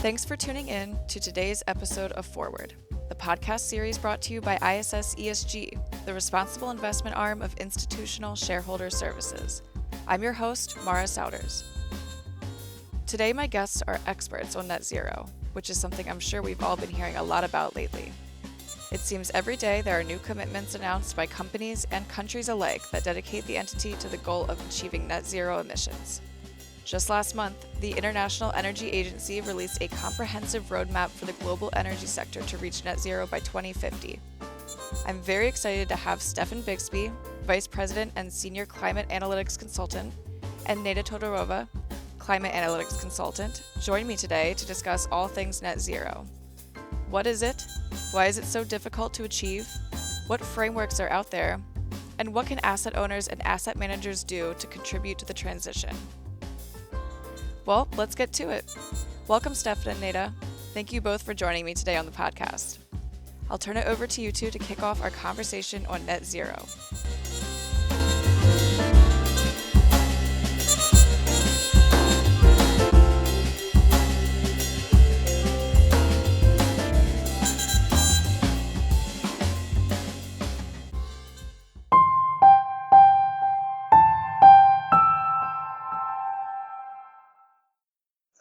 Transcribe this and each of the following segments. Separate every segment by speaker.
Speaker 1: Thanks for tuning in to today's episode of Foreword, the podcast series brought to you by ISS ESG, the responsible investment arm of Institutional Shareholder Services. I'm your host, Mara Souders. Today, my guests are experts on net zero, which is something I'm sure we've all been hearing a lot about lately. It seems every day there are new commitments announced by companies and countries alike that dedicate the entity to the goal of achieving net zero emissions. Just last month, the International Energy Agency released a comprehensive roadmap for the global energy sector to reach net zero by 2050. I'm very excited to have Steffen Bixby, Vice President and Senior Climate Analytics Consultant, and Neda Todorova, Climate Analytics Consultant, join me today to discuss all things net zero. What is it? Why is it so difficult to achieve? What frameworks are out there? And what can asset owners and asset managers do to contribute to the transition? Well, let's get to it. Welcome, Steffen and Neda. Thank you both for joining me today on the podcast. I'll turn it over to you two to kick off our conversation on net zero.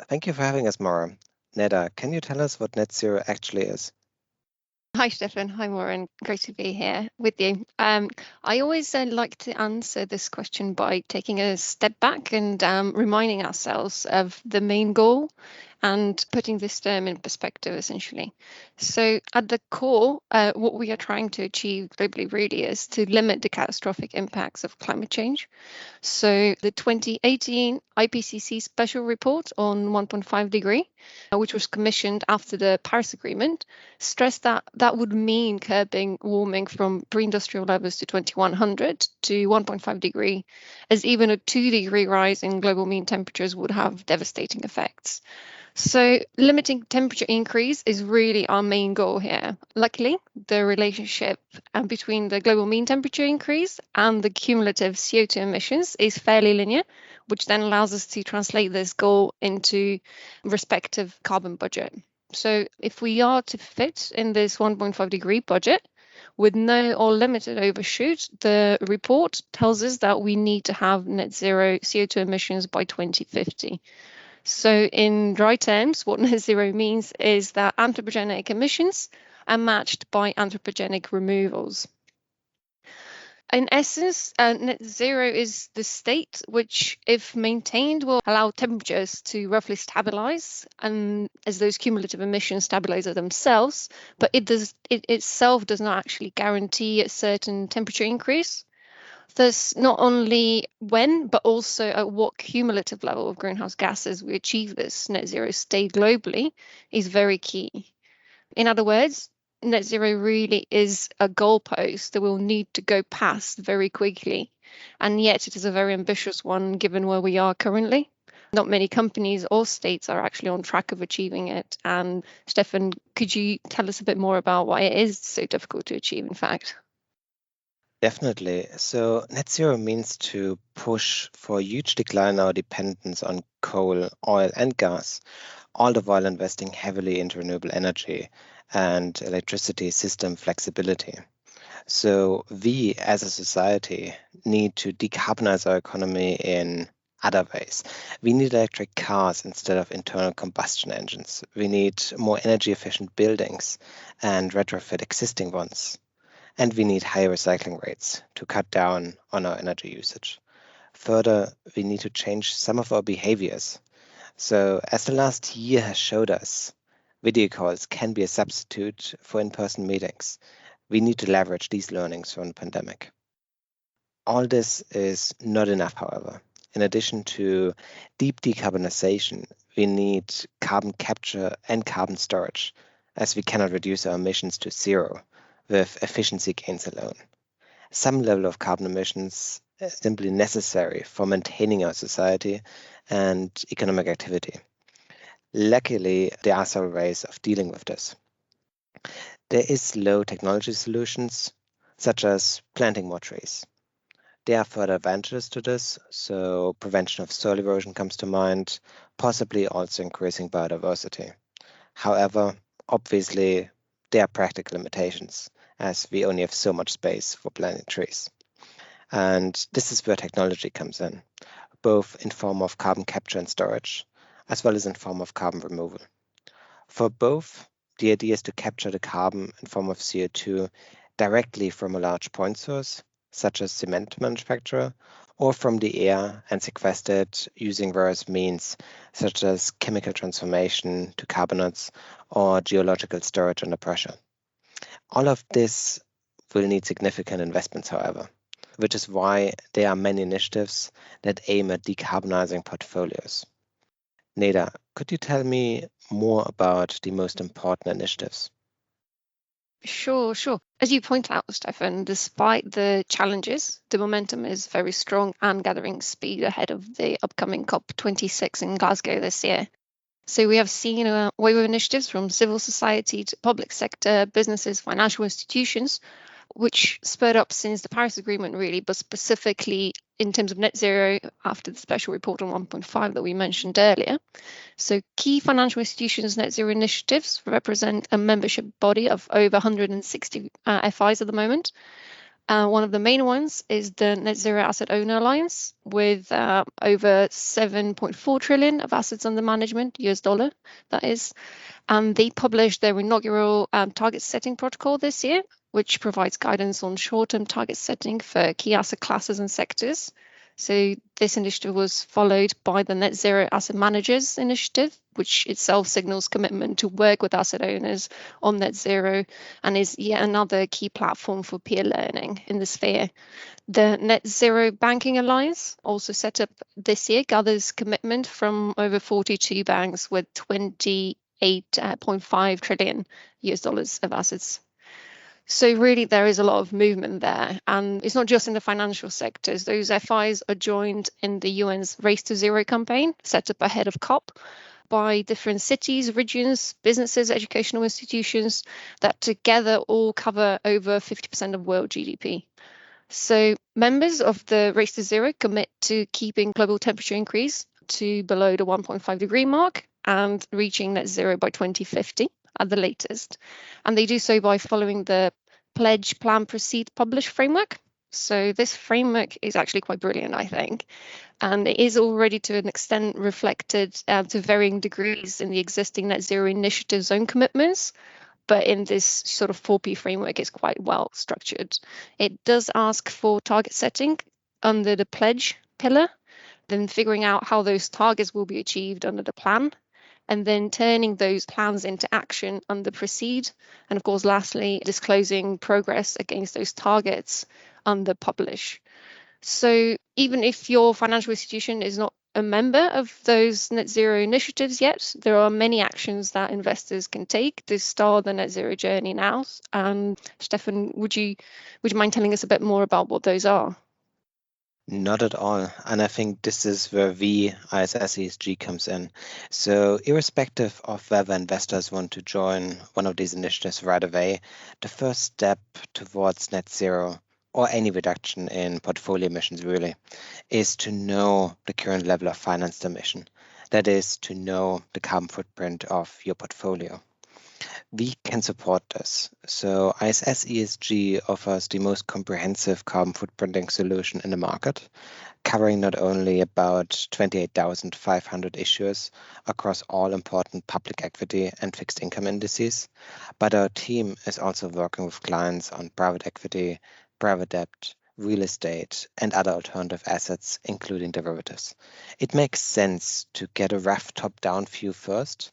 Speaker 2: Thank you for having us, Mara. Neda, can you tell us what net zero actually is?
Speaker 3: Hi, Steffen. Hi, Warren. Great to be here with you. I always like to answer this question by taking a step back and reminding ourselves of the main goal and putting this term in perspective, essentially. So at the core, what we are trying to achieve globally really is to limit the catastrophic impacts of climate change. So the 2018 IPCC special report on 1.5 degree, which was commissioned after the Paris Agreement, stressed that that would mean curbing warming from pre-industrial levels to 2100 to 1.5 degree, as even a 2-degree rise in global mean temperatures would have devastating effects. So limiting temperature increase is really our main goal here. Luckily, the relationship between the global mean temperature increase and the cumulative CO2 emissions is fairly linear, which then allows us to translate this goal into respective carbon budget. So if we are to fit in this 1.5 degree budget with no or limited overshoot, the report tells us that we need to have net zero CO2 emissions by 2050. So in dry terms, what net zero means is that anthropogenic emissions are matched by anthropogenic removals. In essence, net zero is the state which, if maintained, will allow temperatures to roughly stabilize, and as those cumulative emissions stabilize themselves, but it itself does not actually guarantee a certain temperature increase. Thus, not only when, but also at what cumulative level of greenhouse gases we achieve this net zero state globally is very key. In other words, net zero really is a goalpost that we'll need to go past very quickly. And yet it is a very ambitious one given where we are currently. Not many companies or states are actually on track of achieving it. And Steffen, could you tell us a bit more about why it is so difficult to achieve, in fact?
Speaker 2: Definitely. So net zero means to push for a huge decline in our dependence on coal, oil, and gas, all the while investing heavily into renewable energy and electricity system flexibility. So we as a society need to decarbonize our economy in other ways. We need electric cars instead of internal combustion engines. We need more energy efficient buildings and retrofit existing ones. And we need higher recycling rates to cut down on our energy usage. Further, we need to change some of our behaviors. So as the last year has showed us, video calls can be a substitute for in-person meetings. We need to leverage these learnings from the pandemic. All this is not enough, however. In addition to deep decarbonization, we need carbon capture and carbon storage, as we cannot reduce our emissions to zero with efficiency gains alone. Some level of carbon emissions is simply necessary for maintaining our society and economic activity. Luckily, there are several ways of dealing with this. There is low technology solutions, such as planting more trees. There are further advantages to this, so prevention of soil erosion comes to mind, possibly also increasing biodiversity. However, obviously, there are practical limitations, as we only have so much space for planting trees. And this is where technology comes in, both in form of carbon capture and storage, as well as in form of carbon removal. For both, the idea is to capture the carbon in form of CO2 directly from a large point source, such as cement manufacturer, or from the air and sequester it using various means, such as chemical transformation to carbonates or geological storage under pressure. All of this will need significant investments, however, which is why there are many initiatives that aim at decarbonizing portfolios. Neda, could you tell me more about the most important initiatives?
Speaker 3: Sure. As you point out, Steffen, despite the challenges, the momentum is very strong and gathering speed ahead of the upcoming COP26 in Glasgow this year. So we have seen a wave of initiatives from civil society to public sector, businesses, financial institutions, which spurred up since the Paris Agreement, really, but specifically in terms of net zero after the special report on 1.5 that we mentioned earlier. So key financial institutions' net zero initiatives represent a membership body of over 160 FIs at the moment. One of the main ones is the Net Zero Asset Owner Alliance, with over 7.4 trillion of assets under management, US dollar, that is. And they published their inaugural target setting protocol this year, which provides guidance on short-term target setting for key asset classes and sectors. So this initiative was followed by the Net Zero Asset Managers initiative, which itself signals commitment to work with asset owners on net zero and is yet another key platform for peer learning in the sphere. The Net Zero Banking Alliance, also set up this year, gathers commitment from over 42 banks with 28.5 trillion US dollars of assets. So really, there is a lot of movement there. And it's not just in the financial sectors. Those FIs are joined in the UN's Race to Zero campaign, set up ahead of COP, by different cities, regions, businesses, educational institutions that together all cover over 50% of world GDP. So members of the Race to Zero commit to keeping global temperature increase to below the 1.5 degree mark and reaching net zero by 2050 at the latest. And they do so by following the Pledge, Plan, Proceed, Publish framework. So this framework is actually quite brilliant, I think. And it is already to an extent reflected to varying degrees in the existing net zero initiative's own commitments. But in this sort of 4P framework, it's quite well structured. It does ask for target setting under the pledge pillar, then figuring out how those targets will be achieved under the plan, and then turning those plans into action under proceed. And of course, lastly, disclosing progress against those targets under publish. So even if your financial institution is not a member of those net zero initiatives yet, there are many actions that investors can take to start the net zero journey now. And Steffen, would you mind telling us a bit more about what those are?
Speaker 2: Not at all. And I think this is where ISS ESG comes in. So irrespective of whether investors want to join one of these initiatives right away, the first step towards net zero or any reduction in portfolio emissions really is to know the current level of financed emission. That is to know the carbon footprint of your portfolio. We can support this. So ISS ESG offers the most comprehensive carbon footprinting solution in the market, covering not only about 28,500 issuers across all important public equity and fixed income indices, but our team is also working with clients on private equity, private debt, real estate, and other alternative assets, including derivatives. It makes sense to get a rough top-down view first,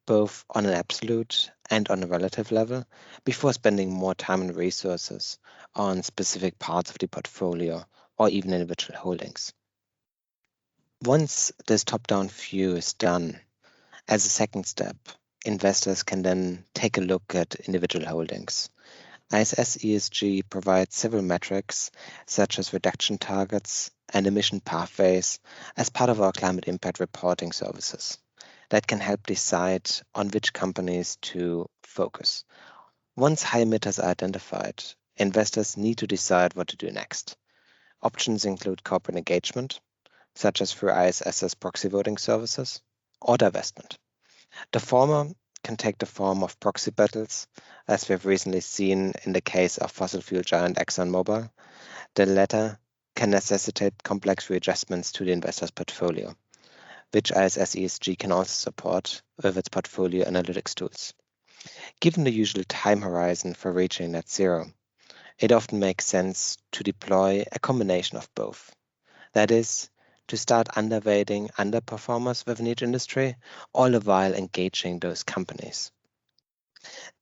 Speaker 2: both on an absolute and on a relative level, before spending more time and resources on specific parts of the portfolio or even individual holdings. Once this top-down view is done, as a second step, investors can then take a look at individual holdings. ISS ESG provides several metrics, such as reduction targets and emission pathways, as part of our climate impact reporting services that can help decide on which companies to focus. Once high emitters are identified, investors need to decide what to do next. Options include corporate engagement, such as through ISS's proxy voting services, or divestment. The former can take the form of proxy battles, as we've recently seen in the case of fossil fuel giant ExxonMobil. The latter can necessitate complex readjustments to the investor's portfolio, which ISS ESG can also support with its portfolio analytics tools. Given the usual time horizon for reaching net zero, it often makes sense to deploy a combination of both. That is, to start underweighting underperformers within each industry, all the while engaging those companies.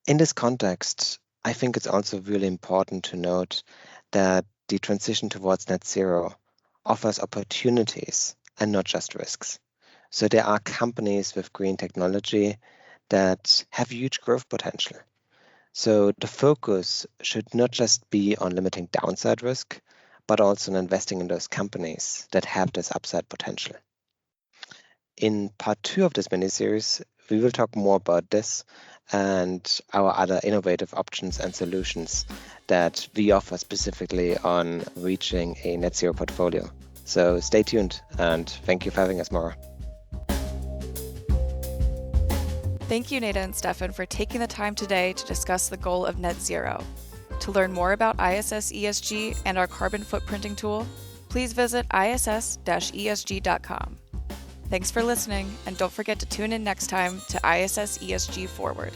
Speaker 2: In this context, I think it's also really important to note that the transition towards net zero offers opportunities and not just risks. So there are companies with green technology that have huge growth potential. So the focus should not just be on limiting downside risk, but also on investing in those companies that have this upside potential. In part 2 of this mini-series, we will talk more about this and our other innovative options and solutions that we offer specifically on reaching a net zero portfolio. So stay tuned, and thank you for having us, Maura.
Speaker 1: Thank you, Neda and Steffen, for taking the time today to discuss the goal of net zero. To learn more about ISS ESG and our carbon footprinting tool, please visit iss-esg.com. Thanks for listening, and don't forget to tune in next time to ISS ESG Foreword.